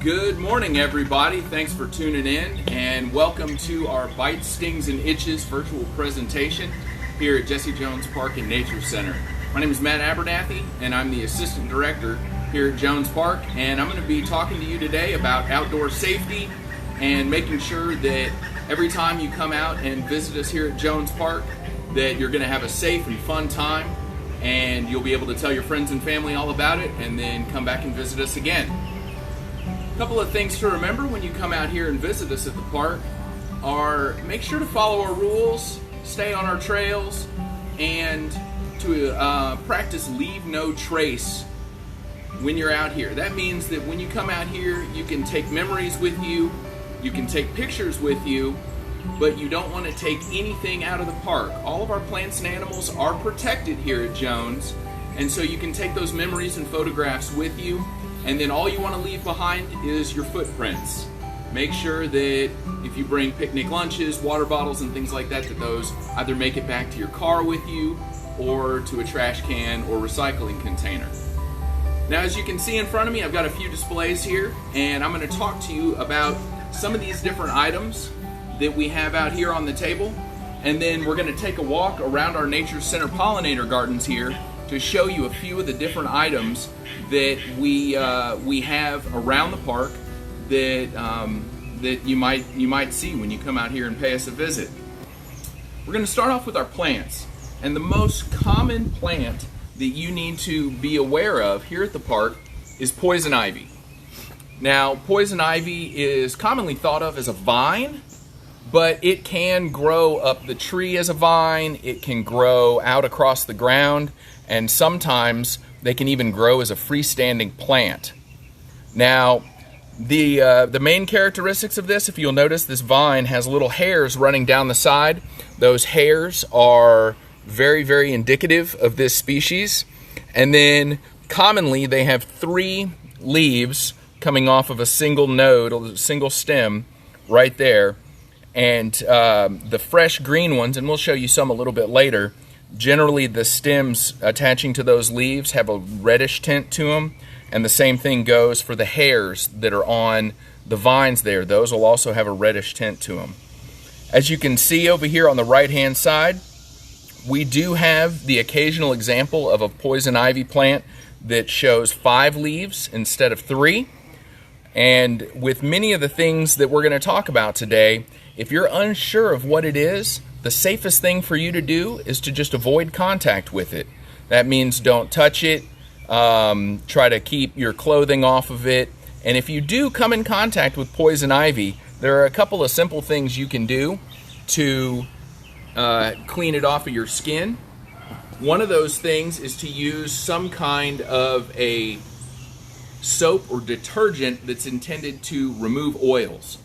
Good morning, everybody. Thanks for tuning in, and welcome to our Bites, Stings, and Itches virtual presentation here at Jesse Jones Park and Nature Center. My name is Matt Abernathy, and I'm the Assistant Director here at Jones Park, and I'm going to be talking to you today about outdoor safety and making sure that every time you come out and visit us here at Jones Park, that you're going to have a safe and fun time, and you'll be able to tell your friends and family all about it, and then come back and visit us again. A couple of things to remember when you come out here and visit us at the park are make sure to follow our rules, stay on our trails, and to practice leave no trace when you're out here. That means that when you come out here, you can take memories with you, you can take pictures with you, but you don't want to take anything out of the park. All of our plants and animals are protected here at Jones, and so you can take those memories and photographs with you. And then all you want to leave behind is your footprints. Make sure that if you bring picnic lunches, water bottles, and things like that, that those either make it back to your car with you or to a trash can or recycling container. Now, as you can see in front of me, I've got a few displays here, and I'm going to talk to you about some of these different items that we have out here on the table. And then we're going to take a walk around our Nature Center pollinator gardens here to show you a few of the different items that we have around the park that that you might see when you come out here and pay us a visit. We're going to start off with our plants, and the most common plant that you need to be aware of here at the park is poison ivy. Now, poison ivy is commonly thought of as a vine, but it can grow up the tree as a vine. It can grow out across the ground, and sometimes they can even grow as a freestanding plant. Now, the main characteristics of this, if you'll notice, this vine has little hairs running down the side. Those hairs are very, very indicative of this species. And then commonly they have 3 leaves coming off of a single node, a single stem right there. And the fresh green ones, and we'll show you some a little bit later, generally the stems attaching to those leaves have a reddish tint to them, and the same thing goes for the hairs that are on the vines there. Those will also have a reddish tint to them. As you can see over here on the right hand side, we do have the occasional example of a poison ivy plant that shows 5 leaves instead of 3. And with many of the things that we're going to talk about today, if you're unsure of what it is, the safest thing for you to do is to just avoid contact with it. That means don't touch it, try to keep your clothing off of it, and if you do come in contact with poison ivy, there are a couple of simple things you can do to clean it off of your skin. One of those things is to use some kind of a soap or detergent that's intended to remove oils.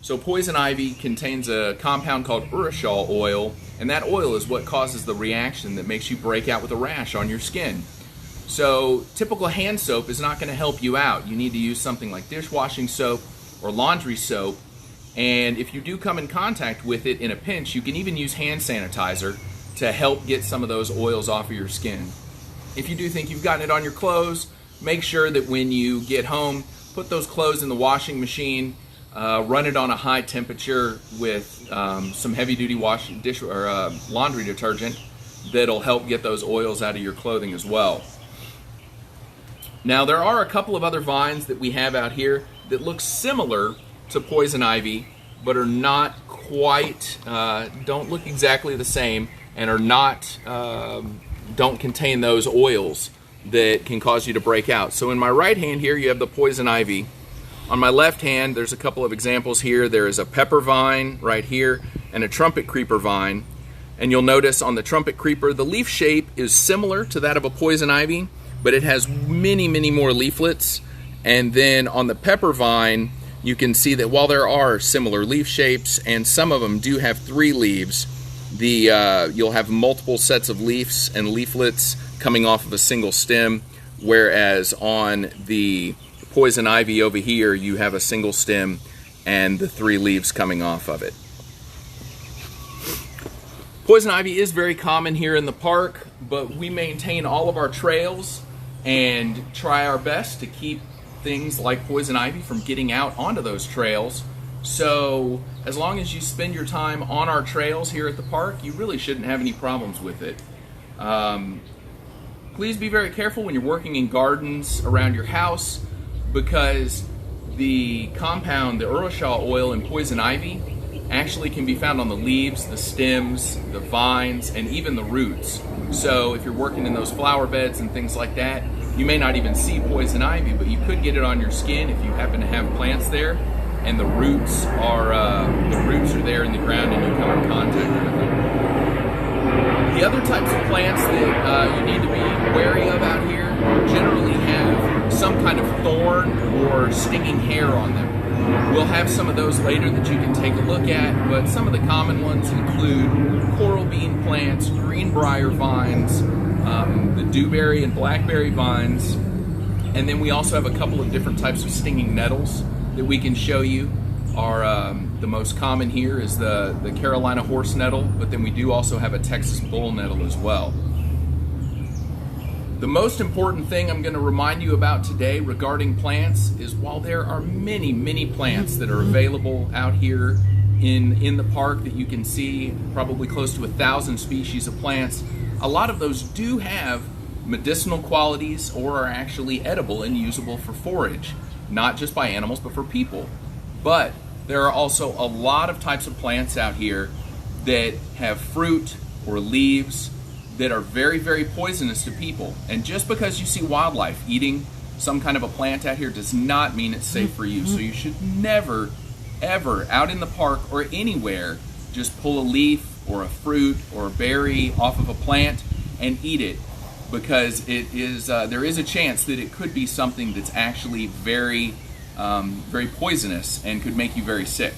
So poison ivy contains a compound called urushiol oil, and that oil is what causes the reaction that makes you break out with a rash on your skin. So typical hand soap is not going to help you out. You need to use something like dishwashing soap or laundry soap, and if you do come in contact with it in a pinch, you can even use hand sanitizer to help get some of those oils off of your skin. If you do think you've gotten it on your clothes, make sure that when you get home, put those clothes in the washing machine. Run it on a high temperature with some heavy-duty laundry detergent that'll help get those oils out of your clothing as well. Now, there are a couple of other vines that we have out here that look similar to poison ivy, but are not quite, don't look exactly the same, and are not, don't contain those oils that can cause you to break out. So in my right hand here, you have the poison ivy. On my left hand, there's a couple of examples here. There is a pepper vine right here and a trumpet creeper vine. And you'll notice on the trumpet creeper, the leaf shape is similar to that of a poison ivy, but it has many, many more leaflets. And then on the pepper vine, you can see that while there are similar leaf shapes, and some of them do have 3 leaves, you'll have multiple sets of leaves and leaflets coming off of a single stem, whereas on the poison ivy over here, you have a single stem and the 3 leaves coming off of it. Poison ivy is very common here in the park, but we maintain all of our trails and try our best to keep things like poison ivy from getting out onto those trails. So as long as you spend your time on our trails here at the park, you really shouldn't have any problems with it. Please be very careful when you're working in gardens around your house, because the compound, the Urushiol oil in poison ivy, actually can be found on the leaves, the stems, the vines, and even the roots. So if you're working in those flower beds and things like that, you may not even see poison ivy, but you could get it on your skin if you happen to have plants there, and the roots are there in the ground and you come in contact with them. The other types of plants that you need to be wary of out here generally have some kind of thorn or stinging hair on them. We'll have some of those later that you can take a look at, but some of the common ones include coral bean plants, greenbrier vines, the dewberry and blackberry vines, and then we also have a couple of different types of stinging nettles that we can show you. The most common here is the Carolina horse nettle, but then we do also have a Texas bull nettle as well. The most important thing I'm going to remind you about today regarding plants is, while there are many plants that are available out here in the park that you can see, probably close to 1,000 species of plants, a lot of those do have medicinal qualities or are actually edible and usable for forage, not just by animals but for people. But there are also a lot of types of plants out here that have fruit or leaves that are very poisonous to people. And just because you see wildlife eating some kind of a plant out here does not mean it's safe for you. So you should never, ever, out in the park or anywhere, just pull a leaf or a fruit or a berry off of a plant and eat it, because it is there is a chance that it could be something that's actually very poisonous and could make you very sick.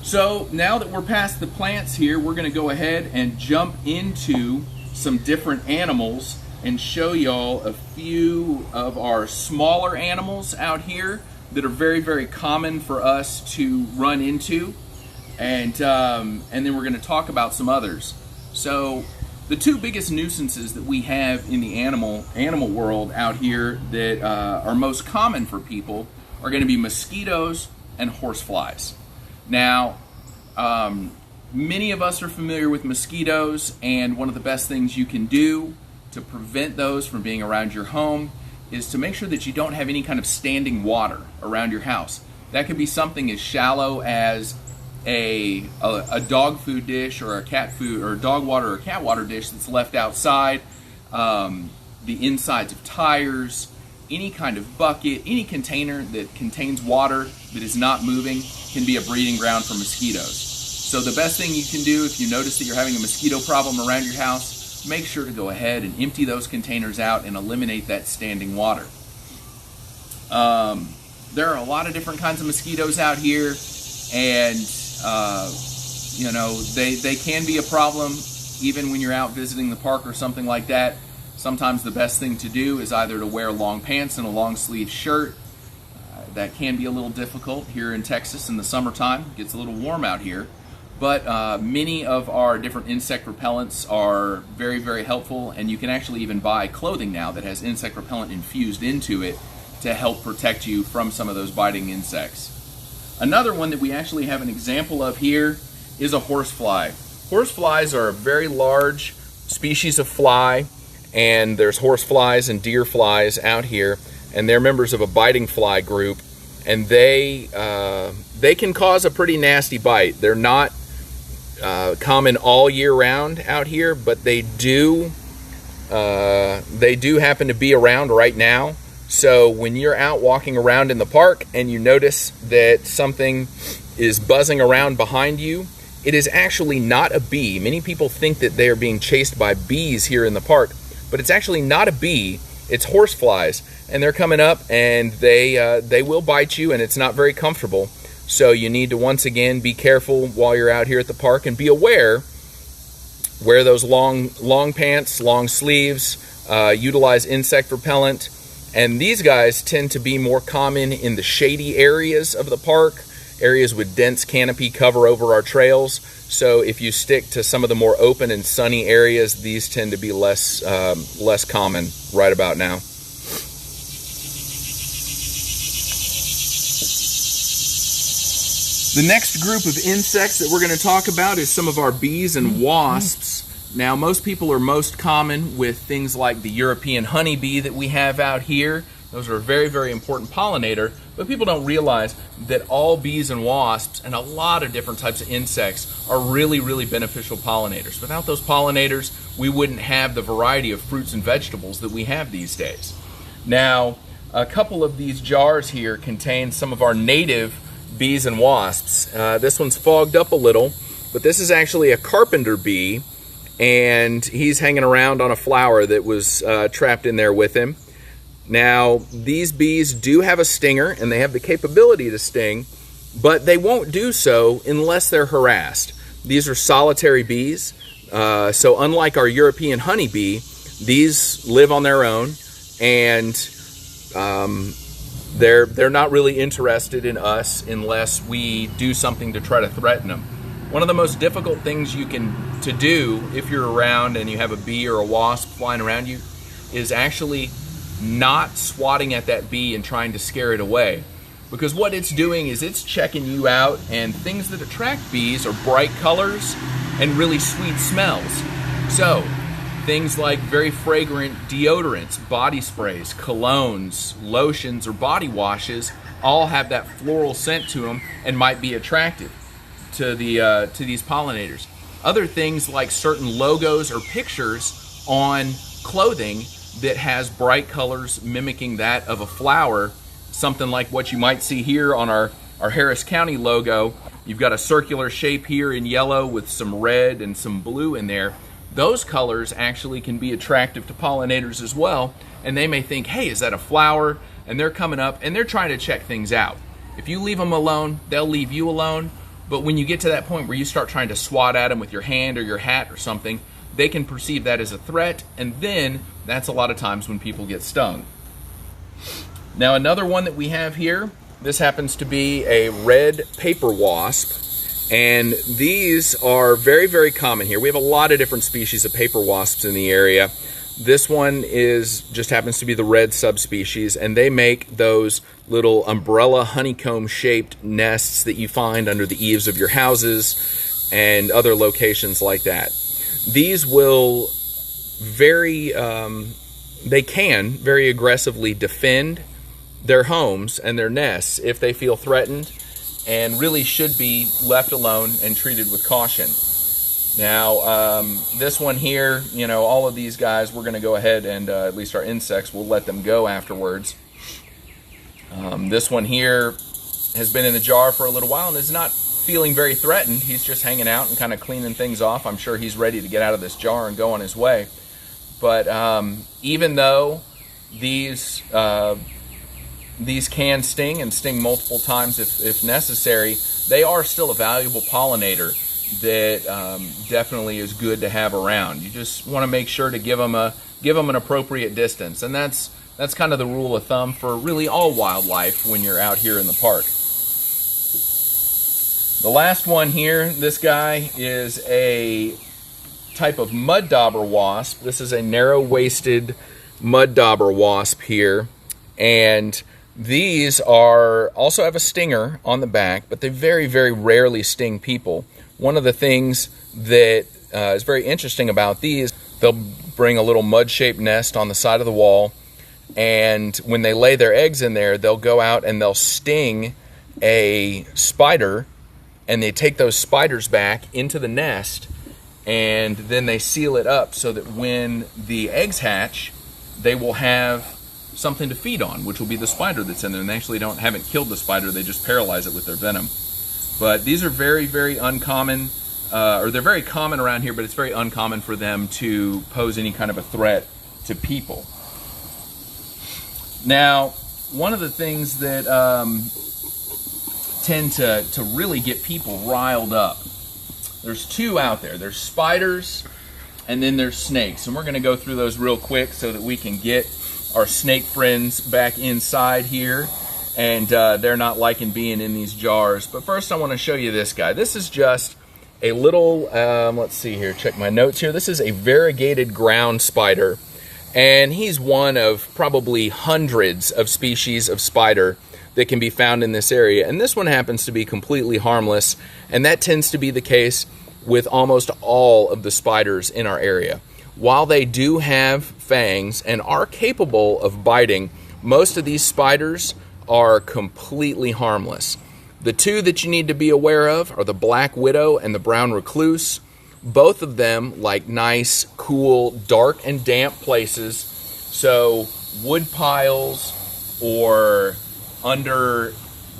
So now that we're past the plants here, we're going to go ahead and jump into some different animals and show y'all a few of our smaller animals out here that are very common for us to run into, and then we're going to talk about some others. So the two biggest nuisances that we have in the animal world out here that are most common for people are going to be mosquitoes and horseflies. Now, many of us are familiar with mosquitoes, and one of the best things you can do to prevent those from being around your home is to make sure that you don't have any kind of standing water around your house. That could be something as shallow as a dog food dish or a cat food or dog water or cat water dish that's left outside, the insides of tires, any kind of bucket, any container that contains water that is not moving can be a breeding ground for mosquitoes. So the best thing you can do if you notice that you're having a mosquito problem around your house, make sure to go ahead and empty those containers out and eliminate that standing water. There are a lot of different kinds of mosquitoes out here, and you know, they can be a problem even when you're out visiting the park or something like that. Sometimes the best thing to do is either to wear long pants and a long sleeve shirt. That can be a little difficult here in Texas in the summertime. It gets a little warm out here. But many of our different insect repellents are very helpful, and you can actually even buy clothing now that has insect repellent infused into it to help protect you from some of those biting insects. Another one that we actually have an example of here is a horsefly. Horseflies are a very large species of fly, and there's horseflies and deer flies out here, and they're members of a biting fly group, and they can cause a pretty nasty bite. They're not common all year round out here, but they do happen to be around right now. So when you're out walking around in the park and you notice that something is buzzing around behind you, it is actually not a bee. Many people think that they are being chased by bees here in the park, but it's actually not a bee. It's horseflies, and they're coming up, and they will bite you, and it's not very comfortable. So you need to once again be careful while you're out here at the park, and be aware. Wear those long pants, long sleeves. Utilize insect repellent. And these guys tend to be more common in the shady areas of the park, areas with dense canopy cover over our trails. So if you stick to some of the more open and sunny areas, these tend to be less common right about now. The next group of insects that we're going to talk about is some of our bees and wasps. Now, most people are most common with things like the European honeybee that we have out here. Those are a very, very important pollinator, but people don't realize that all bees and wasps and a lot of different types of insects are really, really beneficial pollinators. Without those pollinators, we wouldn't have the variety of fruits and vegetables that we have these days. Now, a couple of these jars here contain some of our native bees and wasps. This one's fogged up a little, but this is actually a Carpenter Bee, and he's hanging around on a flower that was trapped in there with him. Now, these bees do have a stinger, and they have the capability to sting, but they won't do so unless they're harassed. These are solitary bees, so unlike our European honeybee, these live on their own, and they're not really interested in us unless we do something to try to threaten them. One of the most difficult things to do if you're around and you have a bee or a wasp flying around you is actually not swatting at that bee and trying to scare it away. Because what it's doing is it's checking you out, and things that attract bees are bright colors and really sweet smells. So, things like very fragrant deodorants, body sprays, colognes, lotions, or body washes all have that floral scent to them and might be attractive to these pollinators. Other things like certain logos or pictures on clothing that has bright colors mimicking that of a flower, something like what you might see here on our Harris County logo. You've got a circular shape here in yellow with some red and some blue in there. Those colors actually can be attractive to pollinators as well, and they may think, hey, is that a flower? And they're coming up and they're trying to check things out. If you leave them alone, they'll leave you alone, but when you get to that point where you start trying to swat at them with your hand or your hat or something, they can perceive that as a threat, and then that's a lot of times when people get stung. Now, another one that we have here, this happens to be a red paper wasp, and these are very, very common here. We have a lot of different species of paper wasps in the area. This one just happens to be the red subspecies, and they make those little umbrella honeycomb shaped nests that you find under the eaves of your houses and other locations like that. These will they can very aggressively defend their homes and their nests if they feel threatened, and really should be left alone and treated with caution. Now, this one here, all of these guys, we're going to go ahead and, at least our insects, we'll let them go afterwards. This one here has been in the jar for a little while and is not feeling very threatened. He's just hanging out and kind of cleaning things off. I'm sure he's ready to get out of this jar and go on his way. But even though these can sting and sting multiple times if necessary, they are still a valuable pollinator that definitely is good to have around. You just want to make sure to give them an appropriate distance, and that's kind of the rule of thumb for really all wildlife when you're out here in the park. The last one here, this guy is a type of mud dauber wasp. This is a narrow-waisted mud dauber wasp here, and these also have a stinger on the back, but they very, very rarely sting people. One of the things that is very interesting about these, they'll bring a little mud-shaped nest on the side of the wall, and when they lay their eggs in there, they'll go out and they'll sting a spider, and they take those spiders back into the nest, and then they seal it up so that when the eggs hatch, they will have something to feed on, which will be the spider that's in there. And they actually haven't killed the spider, they just paralyze it with their venom. But these are very, very uncommon, or they're very common around here, but it's very uncommon for them to pose any kind of a threat to people. Now, one of the things that tend to really get people riled up, there's two out there. There's spiders, and then there's snakes. And we're going to go through those real quick so that we can get our snake friends back inside here, and they're not liking being in these jars. But first I want to show you this guy. This is just a little, let's see here, check my notes here. This is a variegated ground spider, and he's one of probably hundreds of species of spider that can be found in this area. And this one happens to be completely harmless, and that tends to be the case with almost all of the spiders in our area. While they do have fangs and are capable of biting, most of these spiders are completely harmless. The two that you need to be aware of are the black widow and the brown recluse. Both of them like nice, cool, dark and damp places. So wood piles or under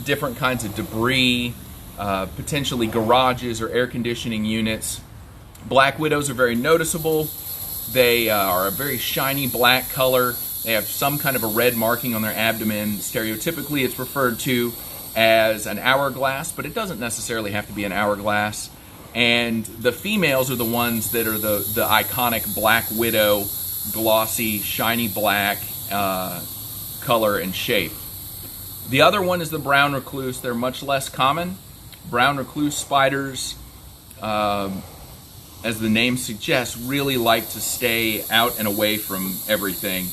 different kinds of debris, potentially garages or air conditioning units. Black widows are very noticeable. They are a very shiny black color. They have some kind of a red marking on their abdomen. Stereotypically, it's referred to as an hourglass, but it doesn't necessarily have to be an hourglass. And the females are the ones that are the iconic black widow, glossy, shiny black color and shape. The other one is the brown recluse. They're much less common. Brown recluse spiders, as the name suggests, really like to stay out and away from everything.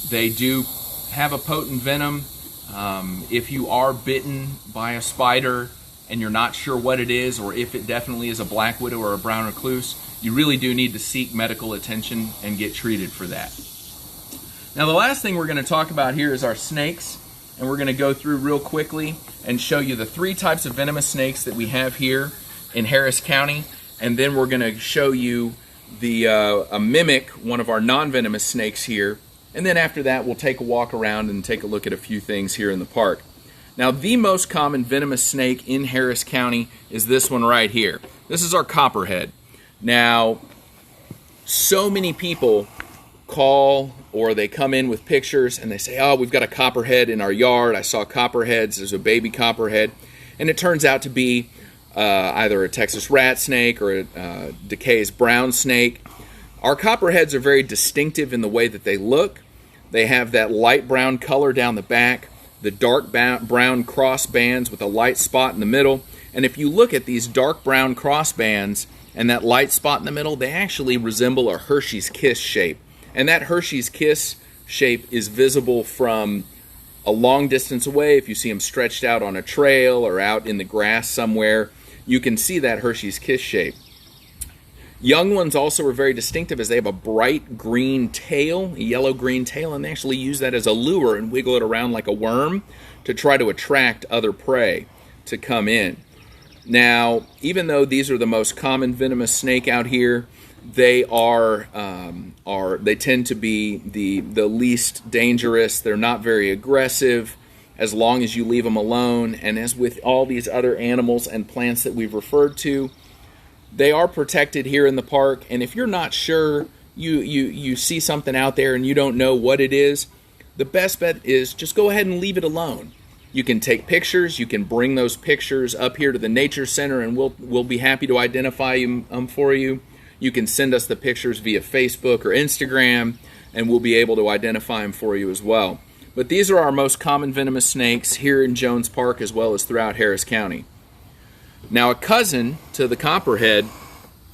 They do have a potent venom. If you are bitten by a spider and you're not sure what it is, or if it definitely is a black widow or a brown recluse, you really do need to seek medical attention and get treated for that. Now, the last thing we're going to talk about here is our snakes, and we're going to go through real quickly and show you the 3 types of venomous snakes that we have here in Harris County. And then we're going to show you a mimic, one of our non-venomous snakes here. And then after that, we'll take a walk around and take a look at a few things here in the park. Now, the most common venomous snake in Harris County is this one right here. This is our Copperhead. Now, so many people call or they come in with pictures and they say, oh, we've got a Copperhead in our yard. I saw Copperheads. There's a baby Copperhead. And it turns out to be either a Texas rat snake or a Decay's brown snake. Our Copperheads are very distinctive in the way that they look. They have that light brown color down the back, the dark brown cross bands with a light spot in the middle. And if you look at these dark brown cross bands and that light spot in the middle, they actually resemble a Hershey's Kiss shape. And that Hershey's Kiss shape is visible from a long distance away. If you see them stretched out on a trail or out in the grass somewhere, you can see that Hershey's Kiss shape. Young ones also are very distinctive as they have a bright green tail, a yellow-green tail, and they actually use that as a lure and wiggle it around like a worm to try to attract other prey to come in. Now, even though these are the most common venomous snake out here, they tend to be the least dangerous. They're not very aggressive as long as you leave them alone. And as with all these other animals and plants that we've referred to, they are protected here in the park. And if you're not sure, you see something out there and you don't know what it is, the best bet is just go ahead and leave it alone. You can take pictures. You can bring those pictures up here to the Nature Center, and we'll be happy to identify them for you. You can send us the pictures via Facebook or Instagram, and we'll be able to identify them for you as well. But these are our most common venomous snakes here in Jones Park as well as throughout Harris County. Now, a cousin to the Copperhead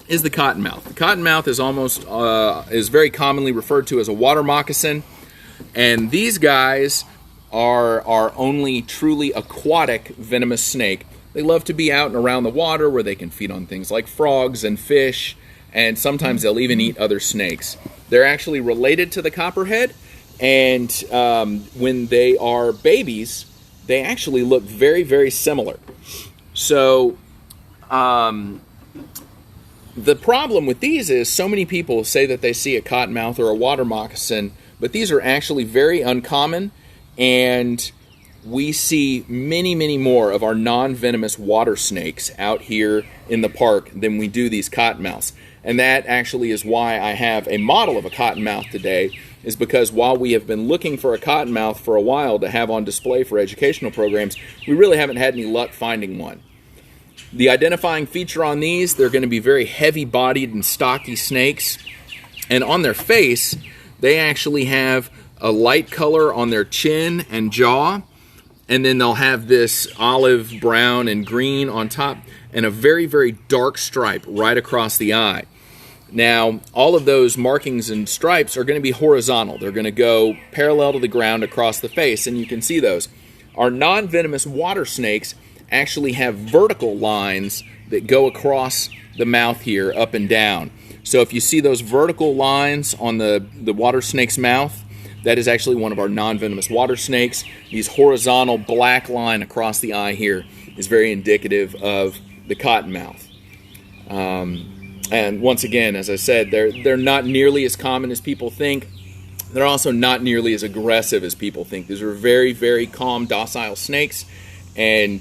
is the Cottonmouth. The Cottonmouth is very commonly referred to as a water moccasin, and these guys are our only truly aquatic venomous snake. They love to be out and around the water where they can feed on things like frogs and fish, and sometimes they'll even eat other snakes. They're actually related to the Copperhead, and when they are babies, they actually look very, very similar. So the problem with these is so many people say that they see a cottonmouth or a water moccasin, but these are actually very uncommon, and we see many, many more of our non-venomous water snakes out here in the park than we do these cottonmouths. And that actually is why I have a model of a cottonmouth today, is because while we have been looking for a cottonmouth for a while to have on display for educational programs, we really haven't had any luck finding one. The identifying feature on these, they're going to be very heavy-bodied and stocky snakes. And on their face, they actually have a light color on their chin and jaw. And then they'll have this olive, brown, and green on top, and a very, very dark stripe right across the eye. Now, all of those markings and stripes are going to be horizontal. They're going to go parallel to the ground across the face, and you can see those. Our non-venomous water snakes actually have vertical lines that go across the mouth here, up and down. So if you see those vertical lines on the water snake's mouth, that is actually one of our non-venomous water snakes. These horizontal black line across the eye here is very indicative of the cottonmouth. And once again, as I said, they're not nearly as common as people think. They're also not nearly as aggressive as people think. These are very, very calm, docile snakes, and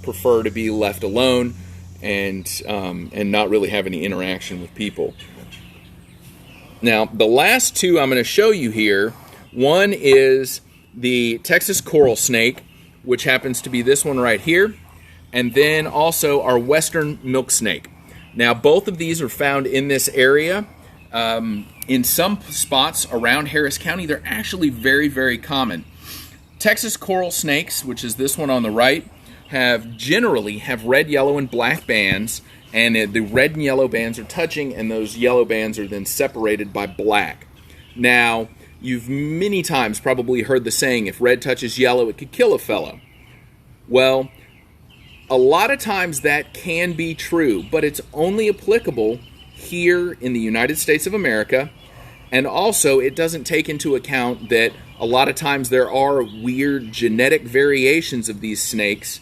prefer to be left alone and not really have any interaction with people. Now, the last two I'm going to show you here, one is the Texas coral snake, which happens to be this one right here, and then also our western milk snake. Now, both of these are found in this area. In some spots around Harris County, they're actually very, very common. Texas coral snakes, which is this one on the right, generally have red, yellow, and black bands, and the red and yellow bands are touching, and those yellow bands are then separated by black. Now, you've many times probably heard the saying, if red touches yellow, it could kill a fellow. Well, a lot of times that can be true, but it's only applicable here in the United States of America, and also it doesn't take into account that a lot of times there are weird genetic variations of these snakes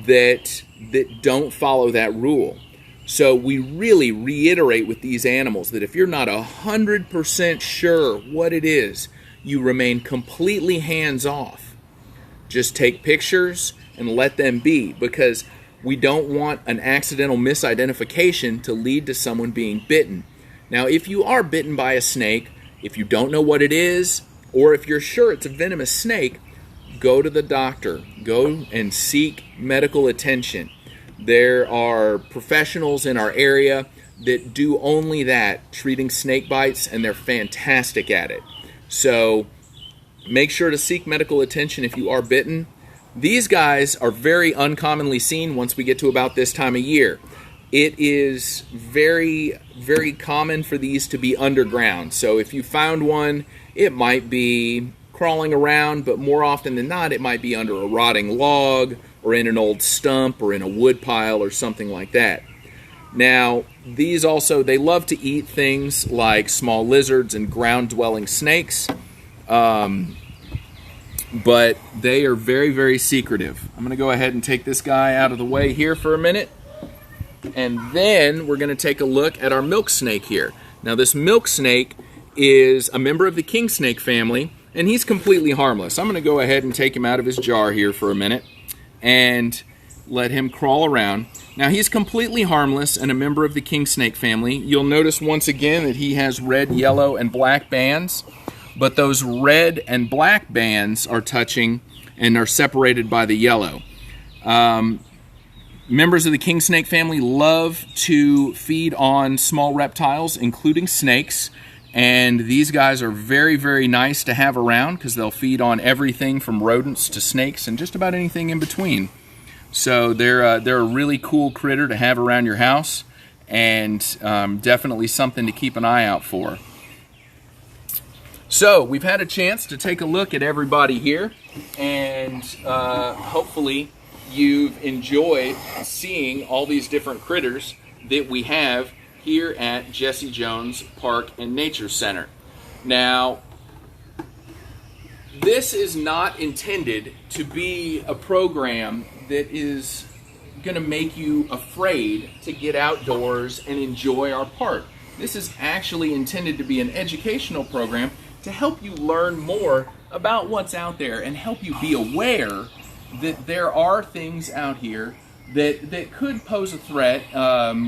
that don't follow that rule. So we really reiterate with these animals that if you're not 100% sure what it is, you remain completely hands-off. Just take pictures and let them be, because we don't want an accidental misidentification to lead to someone being bitten. Now, if you are bitten by a snake, if you don't know what it is, or if you're sure it's a venomous snake, go to the doctor. Go and seek medical attention. There are professionals in our area that do only that, treating snake bites, and they're fantastic at it. So make sure to seek medical attention if you are bitten. These guys are very uncommonly seen once we get to about this time of year. It is very, very common for these to be underground. So if you found one, it might be crawling around, but more often than not, it might be under a rotting log or in an old stump or in a wood pile or something like that. Now, these also, they love to eat things like small lizards and ground-dwelling snakes, but they are very, very secretive. I'm going to go ahead and take this guy out of the way here for a minute, and then we're going to take a look at our milk snake here. Now, this milk snake is a member of the king snake family, and he's completely harmless. I'm going to go ahead and take him out of his jar here for a minute and let him crawl around. Now, he's completely harmless and a member of the king snake family. You'll notice once again that he has red, yellow, and black bands, but those red and black bands are touching and are separated by the yellow. Members of the king snake family love to feed on small reptiles, including snakes, and these guys are very, very nice to have around because they'll feed on everything from rodents to snakes and just about anything in between. So they're a really cool critter to have around your house, and definitely something to keep an eye out for. So we've had a chance to take a look at everybody here, and hopefully you've enjoyed seeing all these different critters that we have here at Jesse Jones Park and Nature Center. Now, this is not intended to be a program that is going to make you afraid to get outdoors and enjoy our park. This is actually intended to be an educational program to help you learn more about what's out there and help you be aware that there are things out here that could pose a threat,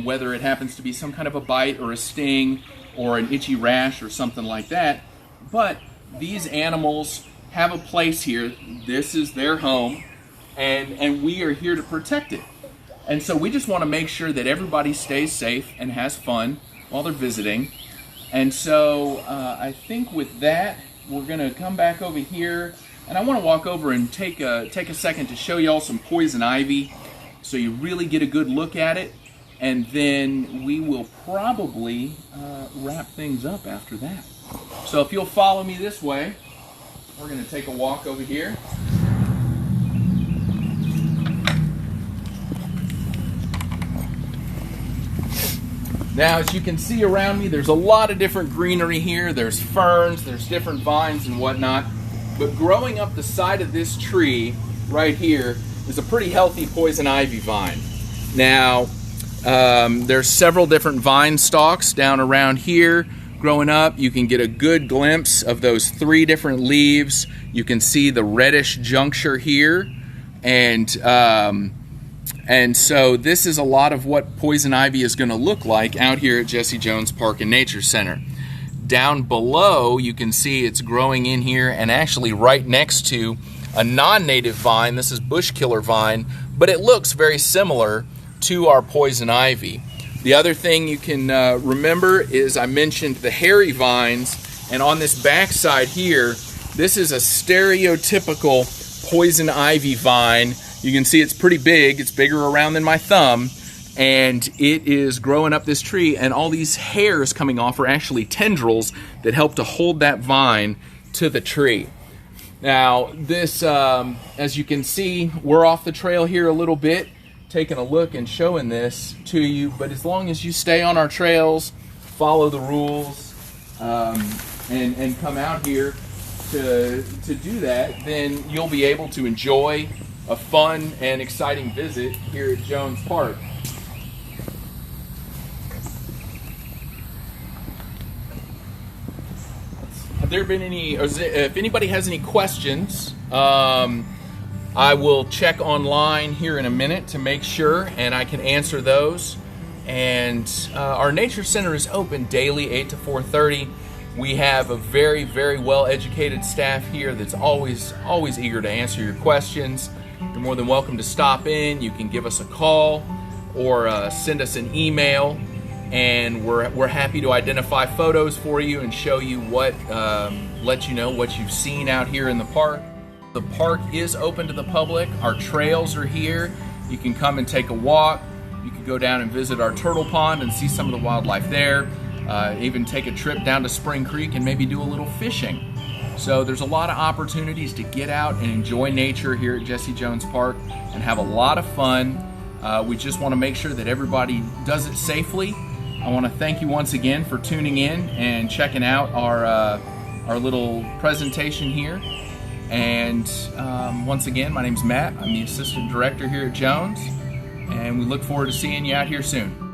whether it happens to be some kind of a bite or a sting or an itchy rash or something like that. But these animals have a place here. This is their home, and we are here to protect it. And so we just want to make sure that everybody stays safe and has fun while they're visiting. And so I think with that, we're going to come back over here, and I want to walk over and take a second to show y'all some poison ivy so you really get a good look at it, and then we will probably wrap things up after that. So if you'll follow me this way, we're going to take a walk over here. Now, as you can see around me, there's a lot of different greenery here. There's ferns, there's different vines and whatnot. But growing up the side of this tree right here is a pretty healthy poison ivy vine. Now, there's several different vine stalks down around here. Growing up, you can get a good glimpse of those 3 different leaves. You can see the reddish juncture here. And so this is a lot of what poison ivy is going to look like out here at Jesse Jones Park and Nature Center. Down below, you can see it's growing in here and actually right next to a non-native vine. This is bush killer vine, but it looks very similar to our poison ivy. The other thing you can remember is I mentioned the hairy vines, and on this back side here, this is a stereotypical poison ivy vine. You can see it's pretty big. It's bigger around than my thumb, and it is growing up this tree, and all these hairs coming off are actually tendrils that help to hold that vine to the tree. Now, this, as you can see, we're off the trail here a little bit, taking a look and showing this to you, but as long as you stay on our trails, follow the rules, and come out here to do that, then you'll be able to enjoy a fun and exciting visit here at Jones Park. Have there been any, if anybody has any questions, I will check online here in a minute to make sure, and I can answer those. And our Nature Center is open daily, 8 to 4:30. We have a very, very well-educated staff here that's always eager to answer your questions. You're more than welcome to stop in. You can give us a call or send us an email, and we're happy to identify photos for you and show you what, let you know what you've seen out here in the park. The park is open to the public. Our trails are here. You can come and take a walk. You can go down and visit our turtle pond and see some of the wildlife there. Even take a trip down to Spring Creek and maybe do a little fishing. So there's a lot of opportunities to get out and enjoy nature here at Jesse Jones Park and have a lot of fun. We just want to make sure that everybody does it safely. I want to thank you once again for tuning in and checking out our little presentation here. And once again, my name's Matt. I'm the Assistant Director here at Jones, and we look forward to seeing you out here soon.